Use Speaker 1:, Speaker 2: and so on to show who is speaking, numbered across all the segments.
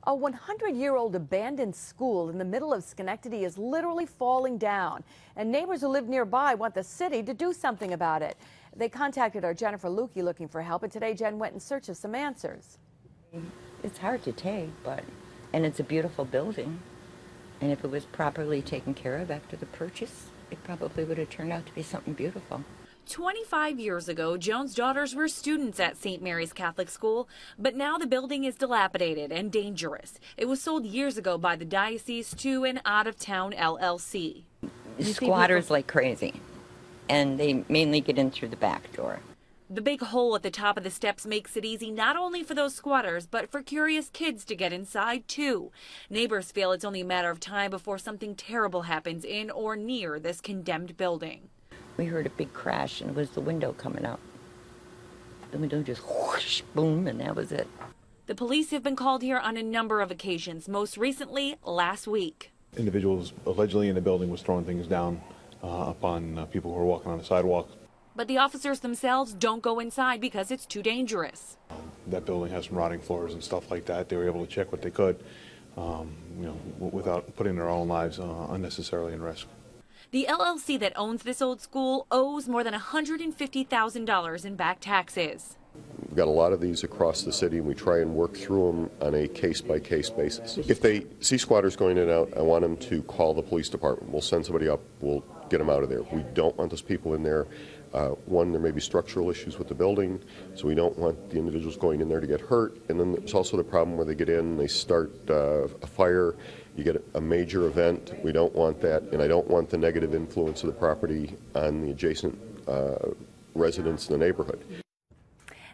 Speaker 1: A 100-year-old abandoned school in the middle of Schenectady is literally falling down, and neighbors who live nearby want the city to do something about it. They contacted our Jennifer Lukey looking for help, and today Jen went in search of some answers.
Speaker 2: It's hard to take, and it's a beautiful building, and if it was properly taken care of after the purchase, it probably would have turned out to be something beautiful.
Speaker 3: 25 years ago, Joan's daughters were students at St. Mary's Catholic School, but now the building is dilapidated and dangerous. It was sold years ago by the diocese to an out-of-town LLC.
Speaker 2: Squatters like crazy, and they mainly get in through the back door.
Speaker 3: The big hole at the top of the steps makes it easy not only for those squatters, but for curious kids to get inside, too. Neighbors feel it's only a matter of time before something terrible happens in or near this condemned building.
Speaker 2: We heard a big crash, and it was the window coming up. The window just whoosh, boom, and that was it.
Speaker 3: The police have been called here on a number of occasions, most recently last week.
Speaker 4: Individuals allegedly in the building was throwing things down upon people who were walking on the sidewalk.
Speaker 3: But the officers themselves don't go inside because it's too dangerous.
Speaker 4: That building has some rotting floors and stuff like that. They were able to check what they could, without putting their own lives unnecessarily in risk.
Speaker 3: The LLC that owns this old school owes more than $150,000 in back taxes.
Speaker 5: We've got a lot of these across the city, and we try and work through them on a case-by-case basis. If they see squatters going in and out, I want them to call the police department. We'll send somebody up. We'll get them out of there. We don't want those people in there. One, there may be structural issues with the building, so we don't want the individuals going in there to get hurt. And then there's also the problem where they get in, they start a fire, you get a major event. We don't want that, and I don't want the negative influence of the property on the adjacent residents in the neighborhood.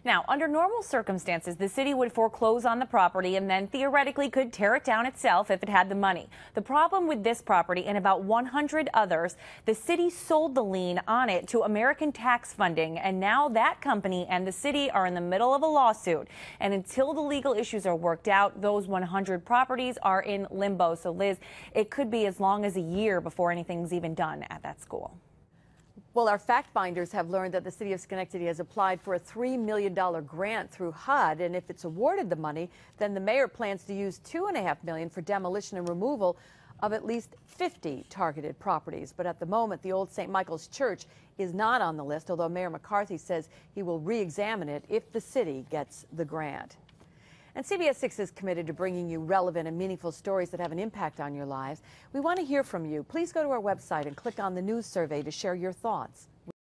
Speaker 6: Now, under normal circumstances, the city would foreclose on the property and then theoretically could tear it down itself if it had the money. The problem with this property and about 100 others, the city sold the lien on it to American Tax Funding, and now that company and the city are in the middle of a lawsuit. And until the legal issues are worked out, those 100 properties are in limbo. So, Liz, it could be as long as a year before anything's even done at that school.
Speaker 1: Well, our fact finders have learned that the city of Schenectady has applied for a $3 million grant through HUD, and if it's awarded the money, then the mayor plans to use $2.5 million for demolition and removal of at least 50 targeted properties. But at the moment, the old St. Michael's Church is not on the list, although Mayor McCarthy says he will re-examine it if the city gets the grant. And CBS 6 is committed to bringing you relevant and meaningful stories that have an impact on your lives. We want to hear from you. Please go to our website and click on the news survey to share your thoughts.